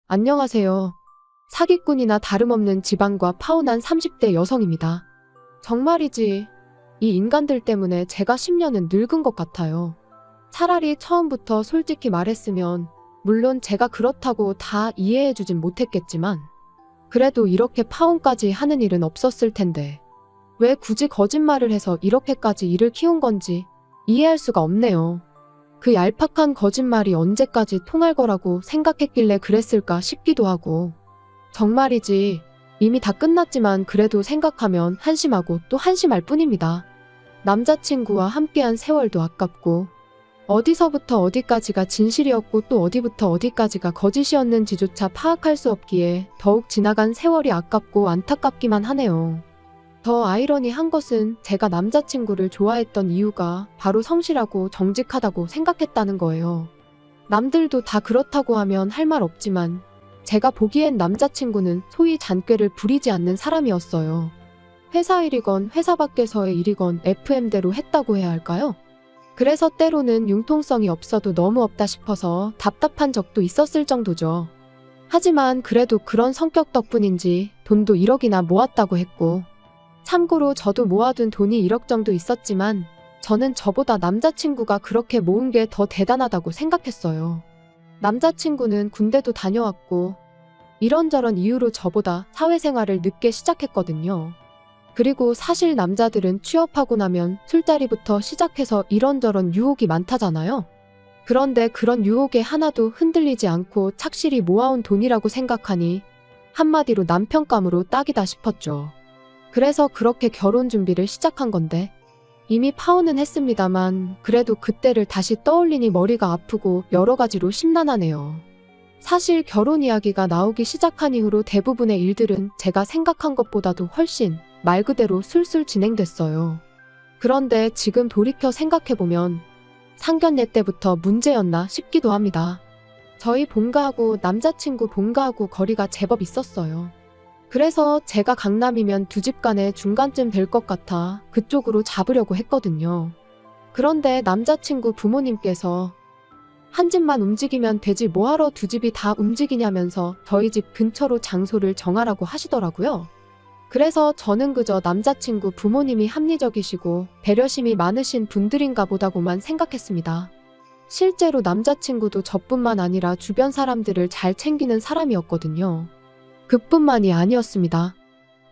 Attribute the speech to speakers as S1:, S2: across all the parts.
S1: 안녕하세요. 사기꾼이나 다름없는 지방과 파혼한 30대 여성입니다. 정말이지. 이 인간들 때문에 제가 10년은 늙은 것 같아요. 차라리 처음부터 솔직히 말했으면, 물론 제가 그렇다고 다 이해해주진 못했겠지만, 그래도 이렇게 파혼까지 하는 일은 없었을 텐데, 왜 굳이 거짓말을 해서 이렇게까지 일을 키운 건지 이해할 수가 없네요. 그 얄팍한 거짓말이 언제까지 통할 거라고 생각했길래 그랬을까 싶기도 하고, 정말이지. 이미 다 끝났지만 그래도 생각하면 한심하고 또 한심할 뿐입니다. 남자친구와 함께한 세월도 아깝고, 어디서부터 어디까지가 진실이었고 또 어디부터 어디까지가 거짓이었는지조차 파악할 수 없기에 더욱 지나간 세월이 아깝고 안타깝기만 하네요. 더 아이러니한 것은 제가 남자친구를 좋아했던 이유가 바로 성실하고 정직하다고 생각했다는 거예요. 남들도 다 그렇다고 하면 할 말 없지만 제가 보기엔 남자친구는 소위 잔꾀를 부리지 않는 사람이었어요. 회사 일이건 회사 밖에서의 일이건 FM대로 했다고 해야 할까요? 그래서 때로는 융통성이 없어도 너무 없다 싶어서 답답한 적도 있었을 정도죠. 하지만 그래도 그런 성격 덕분인지 돈도 1억이나 모았다고 했고, 참고로 저도 모아둔 돈이 1억 정도 있었지만 저는 저보다 남자친구가 그렇게 모은 게 더 대단하다고 생각했어요. 남자친구는 군대도 다녀왔고 이런저런 이유로 저보다 사회생활을 늦게 시작했거든요. 그리고 사실 남자들은 취업하고 나면 술자리부터 시작해서 이런저런 유혹이 많다잖아요. 그런데 그런 유혹에 하나도 흔들리지 않고 착실히 모아온 돈이라고 생각하니 한마디로 남편감으로 딱이다 싶었죠. 그래서 그렇게 결혼 준비를 시작한 건데, 이미 파혼은 했습니다만 그래도 그때를 다시 떠올리니 머리가 아프고 여러 가지로 심란하네요. 사실 결혼 이야기가 나오기 시작한 이후로 대부분의 일들은 제가 생각한 것보다도 훨씬 말 그대로 술술 진행됐어요. 그런데 지금 돌이켜 생각해보면 상견례 때부터 문제였나 싶기도 합니다. 저희 본가하고 남자친구 본가하고 거리가 제법 있었어요. 그래서 제가 강남이면 두 집 간에 중간쯤 될 것 같아 그쪽으로 잡으려고 했거든요. 그런데 남자친구 부모님께서 한 집만 움직이면 되지 뭐하러 두 집이 다 움직이냐면서 저희 집 근처로 장소를 정하라고 하시더라고요. 그래서 저는 그저 남자친구 부모님이 합리적이시고 배려심이 많으신 분들인가 보다고만 생각했습니다. 실제로 남자친구도 저뿐만 아니라 주변 사람들을 잘 챙기는 사람이었거든요. 그뿐만이 아니었습니다.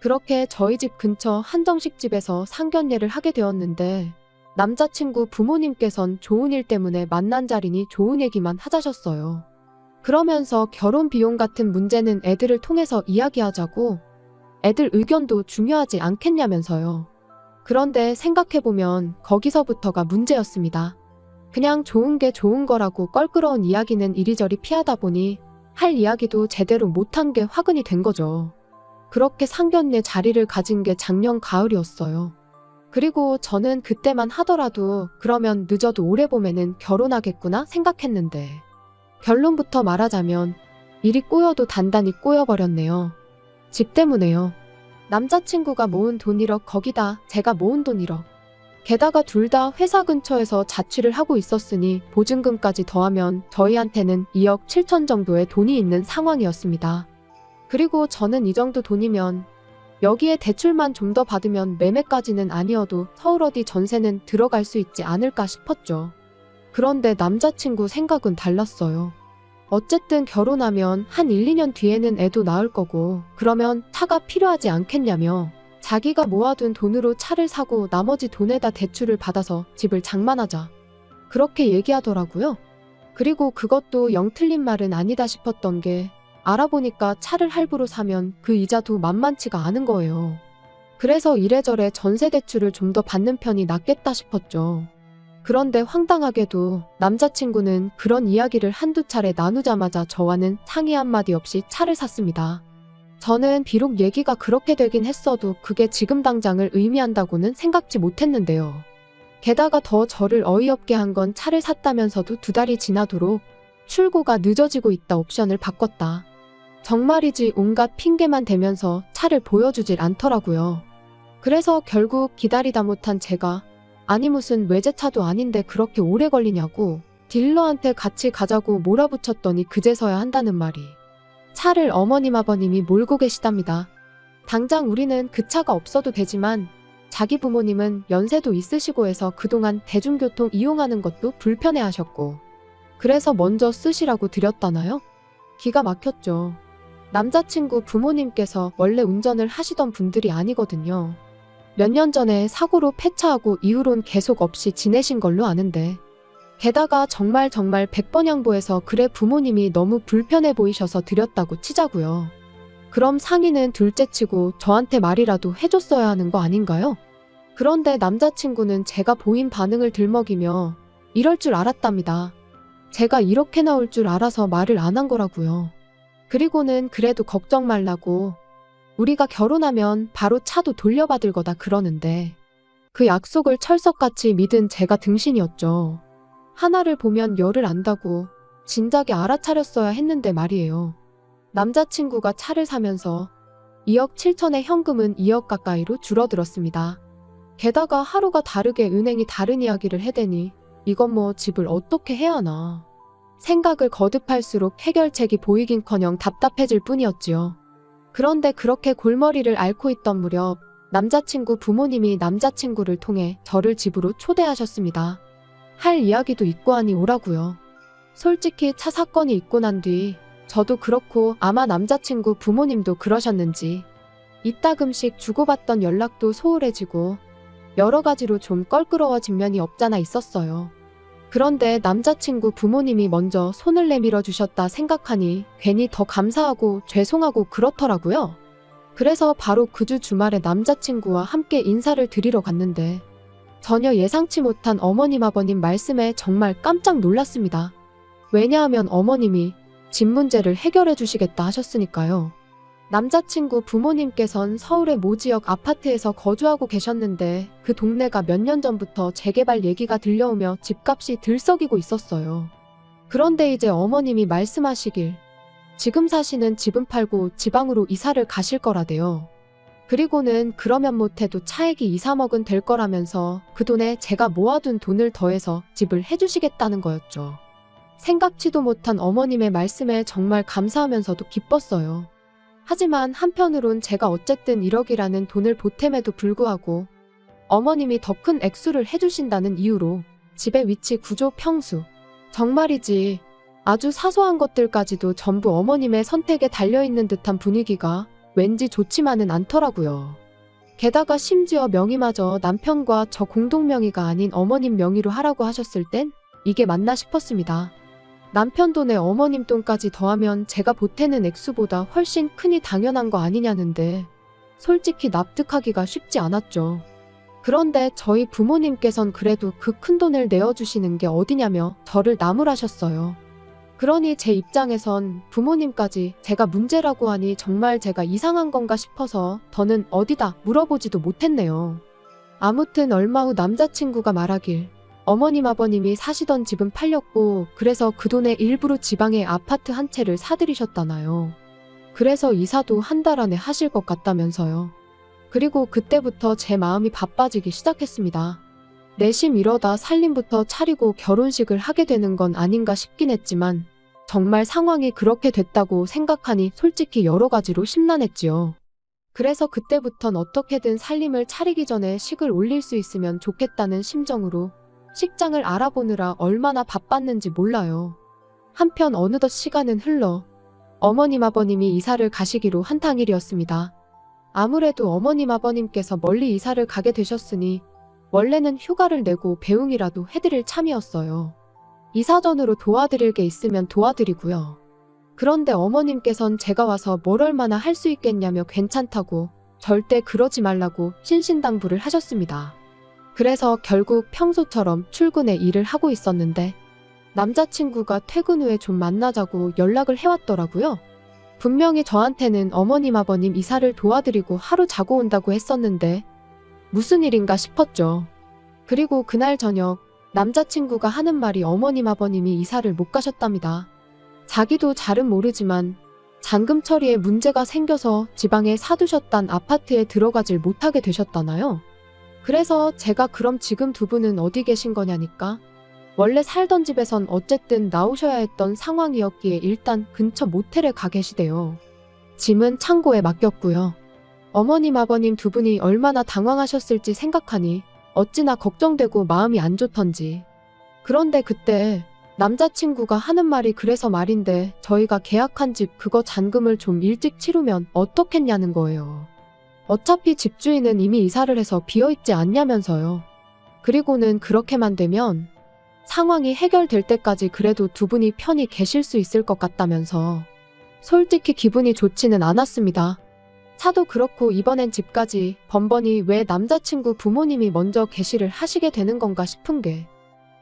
S1: 그렇게 저희 집 근처 한정식집에서 상견례를 하게 되었는데, 남자친구 부모님께선 좋은 일 때문에 만난 자리니 좋은 얘기만 하자셨어요. 그러면서 결혼 비용 같은 문제는 애들을 통해서 이야기하자고, 애들 의견도 중요하지 않겠냐면서요. 그런데 생각해보면 거기서부터가 문제였습니다. 그냥 좋은 게 좋은 거라고 껄끄러운 이야기는 이리저리 피하다 보니 할 이야기도 제대로 못한 게 화근이 된 거죠. 그렇게 상견례 자리를 가진 게 작년 가을이었어요. 그리고 저는 그때만 하더라도 그러면 늦어도 올해 봄에는 결혼하겠구나 생각했는데, 결론부터 말하자면 일이 꼬여도 단단히 꼬여버렸네요. 집 때문에요. 남자친구가 모은 돈 1억, 거기다 제가 모은 돈 1억. 게다가 둘 다 회사 근처에서 자취를 하고 있었으니 보증금까지 더하면 저희한테는 2억 7천 정도의 돈이 있는 상황이었습니다. 그리고 저는 이 정도 돈이면 여기에 대출만 좀 더 받으면 매매까지는 아니어도 서울 어디 전세는 들어갈 수 있지 않을까 싶었죠. 그런데 남자친구 생각은 달랐어요. 어쨌든 결혼하면 한 1, 2년 뒤에는 애도 낳을 거고 그러면 차가 필요하지 않겠냐며 자기가 모아둔 돈으로 차를 사고 나머지 돈에다 대출을 받아서 집을 장만하자, 그렇게 얘기하더라고요. 그리고 그것도 영 틀린 말은 아니다 싶었던 게, 알아보니까 차를 할부로 사면 그 이자도 만만치가 않은 거예요. 그래서 이래저래 전세 대출을 좀 더 받는 편이 낫겠다 싶었죠. 그런데 황당하게도 남자친구는 그런 이야기를 한두 차례 나누자마자 저와는 상의 한마디 없이 차를 샀습니다. 저는 비록 얘기가 그렇게 되긴 했어도 그게 지금 당장을 의미한다고는 생각지 못했는데요. 게다가 더 저를 어이없게 한 건 차를 샀다면서도 2달이 지나도록 출고가 늦어지고 있다 옵션을 바꿨다, 정말이지 온갖 핑계만 대면서 차를 보여주질 않더라고요. 그래서 결국 기다리다 못한 제가, 아니 무슨 외제차도 아닌데 그렇게 오래 걸리냐고 딜러한테 같이 가자고 몰아붙였더니 그제서야 한다는 말이, 차를 어머님 아버님이 몰고 계시답니다. 당장 우리는 그 차가 없어도 되지만 자기 부모님은 연세도 있으시고 해서 그동안 대중교통 이용하는 것도 불편해하셨고 그래서 먼저 쓰시라고 드렸다나요? 기가 막혔죠. 남자친구 부모님께서 원래 운전을 하시던 분들이 아니거든요. 몇 년 전에 사고로 폐차하고 이후론 계속 없이 지내신 걸로 아는데 게다가 정말 100번 양보해서 그래 부모님이 너무 불편해 보이셔서 드렸다고 치자고요. 그럼 상의는 둘째치고 저한테 말이라도 해줬어야 하는 거 아닌가요? 그런데 남자친구는 제가 보인 반응을 들먹이며 이럴 줄 알았답니다. 제가 이렇게 나올 줄 알아서 말을 안 한 거라고요. 그리고는 그래도 걱정 말라고 우리가 결혼하면 바로 차도 돌려받을 거다 그러는데 그 약속을 철석같이 믿은 제가 등신이었죠. 하나를 보면 열을 안다고 진작에 알아차렸어야 했는데 말이에요. 남자친구가 차를 사면서 2억 7천의 현금은 2억 가까이로 줄어들었습니다. 게다가 하루가 다르게 은행이 다른 이야기를 해대니 이건 뭐 집을 어떻게 해야 하나. 생각을 거듭할수록 해결책이 보이긴커녕 답답해질 뿐이었지요. 그런데 그렇게 골머리를 앓고 있던 무렵 남자친구 부모님이 남자친구를 통해 저를 집으로 초대하셨습니다. 할 이야기도 있고 하니 오라고요. 솔직히 차 사건이 있고 난 뒤 저도 그렇고 아마 남자친구 부모님도 그러셨는지 이따금씩 주고받던 연락도 소홀해지고 여러 가지로 좀 껄끄러워진 면이 없잖아 있었어요. 그런데 남자친구 부모님이 먼저 손을 내밀어 주셨다 생각하니 괜히 더 감사하고 죄송하고 그렇더라고요. 그래서 바로 그 주 주말에 남자친구와 함께 인사를 드리러 갔는데 전혀 예상치 못한 어머님 아버님 말씀에 정말 깜짝 놀랐습니다. 왜냐하면 어머님이 집 문제를 해결해 주시겠다 하셨으니까요. 남자친구 부모님께선 서울의 모 지역 아파트에서 거주하고 계셨는데 그 동네가 몇 년 전부터 재개발 얘기가 들려오며 집값이 들썩이고 있었어요. 그런데 이제 어머님이 말씀하시길 지금 사시는 집은 팔고 지방으로 이사를 가실 거라대요. 그리고는 그러면 못해도 차액이 2, 3억은 될 거라면서 그 돈에 제가 모아둔 돈을 더해서 집을 해주시겠다는 거였죠. 생각지도 못한 어머님의 말씀에 정말 감사하면서도 기뻤어요. 하지만 한편으론 제가 어쨌든 1억이라는 돈을 보탬에도 불구하고 어머님이 더 큰 액수를 해주신다는 이유로 집의 위치, 구조, 평수 정말이지 아주 사소한 것들까지도 전부 어머님의 선택에 달려있는 듯한 분위기가 왠지 좋지만은 않더라고요. 게다가 심지어 명의마저 남편과 저 공동명의가 아닌 어머님 명의로 하라고 하셨을 땐 이게 맞나 싶었습니다. 남편 돈에 어머님 돈까지 더하면 제가 보태는 액수보다 훨씬 크니 당연한 거 아니냐는데 솔직히 납득하기가 쉽지 않았죠. 그런데 저희 부모님께선 그래도 그 큰 돈을 내어주시는 게 어디냐며 저를 나무라셨어요. 그러니 제 입장에선 부모님까지 제가 문제라고 하니 정말 제가 이상한 건가 싶어서 더는 어디다 물어보지도 못했네요. 아무튼 얼마 후 남자친구가 말하길 어머님 아버님이 사시던 집은 팔렸고 그래서 그 돈에 일부러 지방에 아파트 한 채를 사들이셨다나요. 그래서 이사도 한 달 안에 하실 것 같다면서요. 그리고 그때부터 제 마음이 바빠지기 시작했습니다. 내심 이러다 살림부터 차리고 결혼식을 하게 되는 건 아닌가 싶긴 했지만 정말 상황이 그렇게 됐다고 생각하니 솔직히 여러 가지로 심란했지요. 그래서 그때부턴 어떻게든 살림을 차리기 전에 식을 올릴 수 있으면 좋겠다는 심정으로 식장을 알아보느라 얼마나 바빴는지 몰라요. 한편 어느덧 시간은 흘러 어머님 아버님이 이사를 가시기로 한 당일이었습니다. 아무래도 어머님 아버님께서 멀리 이사를 가게 되셨으니 원래는 휴가를 내고 배웅이라도 해드릴 참이었어요. 이사 전으로 도와드릴 게 있으면 도와드리고요. 그런데 어머님께선 제가 와서 뭘 얼마나 할 수 있겠냐며 괜찮다고 절대 그러지 말라고 신신당부를 하셨습니다. 그래서 결국 평소처럼 출근에 일을 하고 있었는데 남자친구가 퇴근 후에 좀 만나자고 연락을 해왔더라고요. 분명히 저한테는 어머님 아버님 이사를 도와드리고 하루 자고 온다고 했었는데 무슨 일인가 싶었죠. 그리고 그날 저녁 남자친구가 하는 말이 어머님 아버님이 이사를 못 가셨답니다. 자기도 잘은 모르지만 잔금 처리에 문제가 생겨서 지방에 사두셨단 아파트에 들어가질 못하게 되셨다나요. 그래서 제가 그럼 지금 두 분은 어디 계신 거냐니까 원래 살던 집에선 어쨌든 나오셔야 했던 상황이었기에 일단 근처 모텔에 가 계시대요. 짐은 창고에 맡겼고요. 어머님 아버님 두 분이 얼마나 당황하셨을지 생각하니 어찌나 걱정되고 마음이 안 좋던지. 그런데 그때 남자친구가 하는 말이 그래서 말인데 저희가 계약한 집 그거 잔금을 좀 일찍 치르면 어떻겠냐는 거예요. 어차피 집주인은 이미 이사를 해서 비어있지 않냐면서요. 그리고는 그렇게만 되면 상황이 해결될 때까지 그래도 두 분이 편히 계실 수 있을 것 같다면서. 솔직히 기분이 좋지는 않았습니다. 차도 그렇고 이번엔 집까지 번번이 왜 남자친구 부모님이 먼저 개시를 하시게 되는 건가 싶은 게.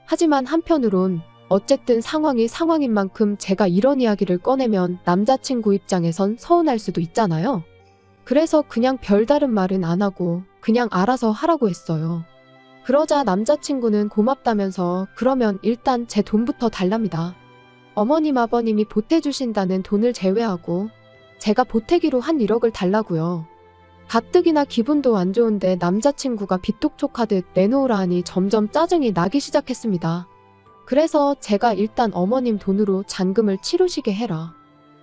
S1: 하지만 한편으론 어쨌든 상황이 상황인 만큼 제가 이런 이야기를 꺼내면 남자친구 입장에선 서운할 수도 있잖아요. 그래서 그냥 별다른 말은 안 하고 그냥 알아서 하라고 했어요. 그러자 남자친구는 고맙다면서 그러면 일단 제 돈부터 달랍니다. 어머님 아버님이 보태주신다는 돈을 제외하고 제가 보태기로 한 1억을 달라고요. 가뜩이나 기분도 안 좋은데 남자친구가 빚독촉하듯 내놓으라 하니 점점 짜증이 나기 시작했습니다. 그래서 제가 일단 어머님 돈으로 잔금을 치르시게 해라.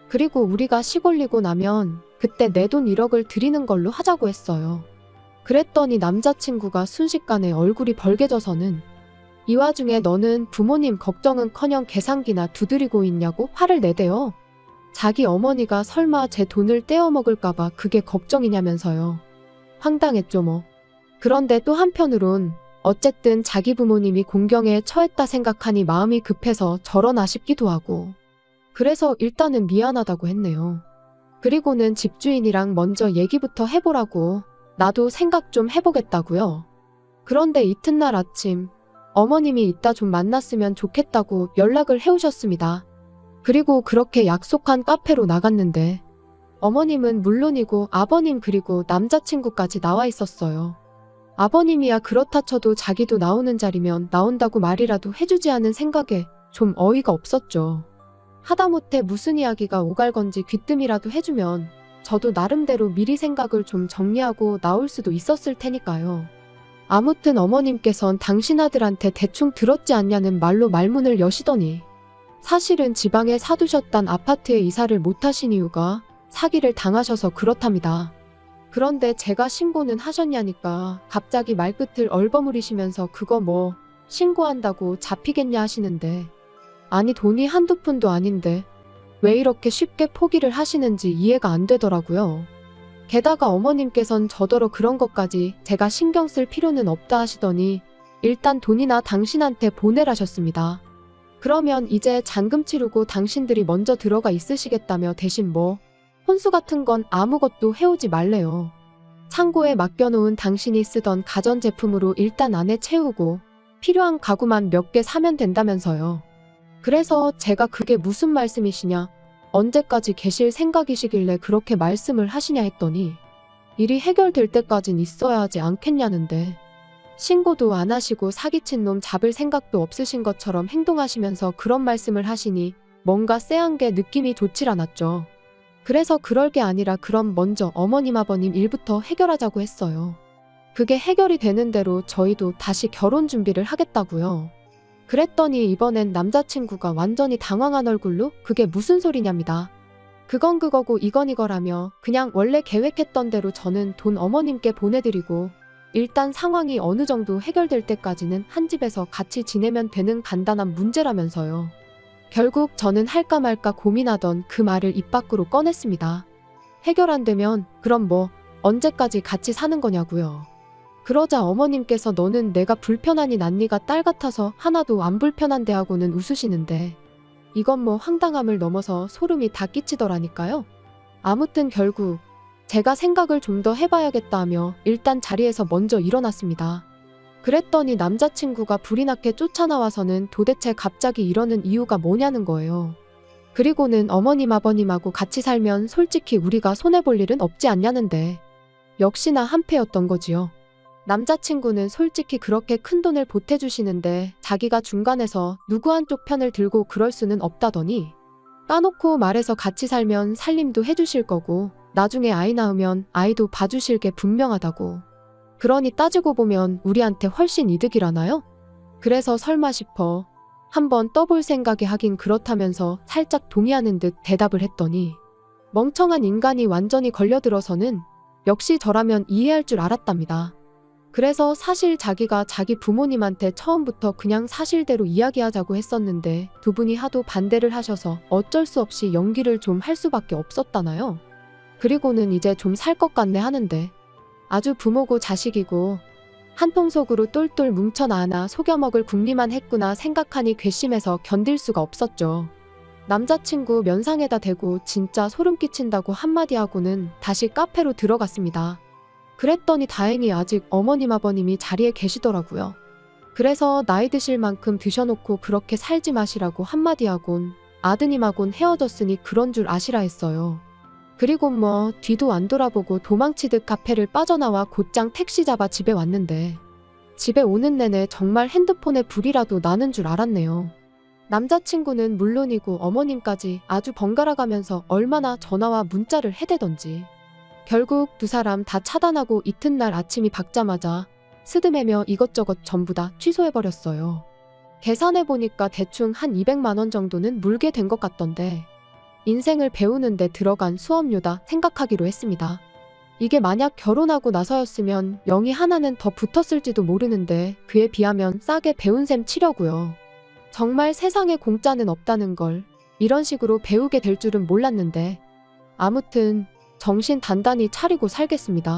S1: 그리고 우리가 시골리고 나면 그때 내 돈 1억을 드리는 걸로 하자고 했어요. 그랬더니 남자친구가 순식간에 얼굴이 벌개져서는 이 와중에 너는 부모님 걱정은커녕 계산기나 두드리고 있냐고 화를 내대요. 자기 어머니가 설마 제 돈을 떼어먹을까봐 그게 걱정이냐면서요. 황당했죠 뭐. 그런데 또 한편으론 어쨌든 자기 부모님이 공경에 처했다 생각하니 마음이 급해서 저러나 싶기도 하고. 그래서 일단은 미안하다고 했네요. 그리고는 집주인이랑 먼저 얘기부터 해보라고 나도 생각 좀 해보겠다고요. 그런데 이튿날 아침 어머님이 이따 좀 만났으면 좋겠다고 연락을 해오셨습니다. 그리고 그렇게 약속한 카페로 나갔는데 어머님은 물론이고 아버님 그리고 남자친구까지 나와 있었어요. 아버님이야 그렇다 쳐도 자기도 나오는 자리면 나온다고 말이라도 해주지 않은 생각에 좀 어이가 없었죠. 하다못해 무슨 이야기가 오갈 건지 귀뜸이라도 해주면 저도 나름대로 미리 생각을 좀 정리하고 나올 수도 있었을 테니까요. 아무튼 어머님께선 당신 아들한테 대충 들었지 않냐는 말로 말문을 여시더니 사실은 지방에 사두셨단 아파트에 이사를 못하신 이유가 사기를 당하셔서 그렇답니다. 그런데 제가 신고는 하셨냐니까 갑자기 말끝을 얼버무리시면서 그거 뭐 신고한다고 잡히겠냐 하시는데 아니 돈이 한두 푼도 아닌데 왜 이렇게 쉽게 포기를 하시는지 이해가 안 되더라고요. 게다가 어머님께선 저더러 그런 것까지 제가 신경 쓸 필요는 없다 하시더니 일단 돈이나 당신한테 보내라셨습니다. 그러면 이제 잔금 치르고 당신들이 먼저 들어가 있으시겠다며 대신 뭐 혼수 같은 건 아무것도 해오지 말래요. 창고에 맡겨놓은 당신이 쓰던 가전제품으로 일단 안에 채우고 필요한 가구만 몇 개 사면 된다면서요. 그래서 제가 그게 무슨 말씀이시냐, 언제까지 계실 생각이시길래 그렇게 말씀을 하시냐 했더니 일이 해결될 때까진 있어야 하지 않겠냐는데 신고도 안 하시고 사기친 놈 잡을 생각도 없으신 것처럼 행동하시면서 그런 말씀을 하시니 뭔가 쎄한 게 느낌이 좋질 않았죠. 그래서 그럴 게 아니라 그럼 먼저 어머님 아버님 일부터 해결하자고 했어요. 그게 해결이 되는 대로 저희도 다시 결혼 준비를 하겠다고요. 그랬더니 이번엔 남자친구가 완전히 당황한 얼굴로 그게 무슨 소리냐입니다. 그건 그거고 이건 이거라며 그냥 원래 계획했던 대로 저는 돈 어머님께 보내드리고 일단 상황이 어느 정도 해결될 때까지는 한 집에서 같이 지내면 되는 간단한 문제라면서요. 결국 저는 할까 말까 고민하던 그 말을 입 밖으로 꺼냈습니다. 해결 안 되면 그럼 뭐 언제까지 같이 사는 거냐고요. 그러자 어머님께서 너는 내가 불편하니 난 네가 딸 같아서 하나도 안 불편한데 하고는 웃으시는데 이건 뭐 황당함을 넘어서 소름이 다 끼치더라니까요. 아무튼 결국 제가 생각을 좀 더 해봐야겠다 하며 일단 자리에서 먼저 일어났습니다. 그랬더니 남자친구가 불이 나게 쫓아나와서는 도대체 갑자기 이러는 이유가 뭐냐는 거예요. 그리고는 어머님 아버님하고 같이 살면 솔직히 우리가 손해볼 일은 없지 않냐는데 역시나 한패였던 거지요. 남자친구는 솔직히 그렇게 큰 돈을 보태주시는데 자기가 중간에서 누구 한쪽 편을 들고 그럴 수는 없다더니 까놓고 말해서 같이 살면 살림도 해주실 거고 나중에 아이 낳으면 아이도 봐주실 게 분명하다고. 그러니 따지고 보면 우리한테 훨씬 이득이라나요? 그래서 설마 싶어 한번 떠볼 생각이 하긴 그렇다면서 살짝 동의하는 듯 대답을 했더니 멍청한 인간이 완전히 걸려들어서는 역시 저라면 이해할 줄 알았답니다. 그래서 사실 자기가 자기 부모님한테 처음부터 그냥 사실대로 이야기하자고 했었는데 두 분이 하도 반대를 하셔서 어쩔 수 없이 연기를 좀 할 수밖에 없었다나요. 그리고는 이제 좀 살 것 같네 하는데 아주 부모고 자식이고 한통속으로 똘똘 뭉쳐나나 속여먹을 궁리만 했구나 생각하니 괘씸해서 견딜 수가 없었죠. 남자친구 면상에다 대고 진짜 소름 끼친다고 한마디 하고는 다시 카페로 들어갔습니다. 그랬더니 다행히 아직 어머님 아버님이 자리에 계시더라고요. 그래서 나이 드실 만큼 드셔놓고 그렇게 살지 마시라고 한마디 하곤 아드님하곤 헤어졌으니 그런 줄 아시라 했어요. 그리고 뭐 뒤도 안 돌아보고 도망치듯 카페를 빠져나와 곧장 택시 잡아 집에 왔는데 집에 오는 내내 정말 핸드폰에 불이라도 나는 줄 알았네요. 남자친구는 물론이고 어머님까지 아주 번갈아가면서 얼마나 전화와 문자를 해대던지 결국 두 사람 다 차단하고 이튿날 아침이 밝자마자 스드메며 이것저것 전부 다 취소해버렸어요. 계산해보니까 대충 한 200만 원 정도는 물게 된 것 같던데 인생을 배우는데 들어간 수업료다 생각하기로 했습니다. 이게 만약 결혼하고 나서였으면 명의 하나는 더 붙었을지도 모르는데 그에 비하면 싸게 배운 셈 치려고요. 정말 세상에 공짜는 없다는 걸 이런 식으로 배우게 될 줄은 몰랐는데 아무튼 정신 단단히 차리고 살겠습니다.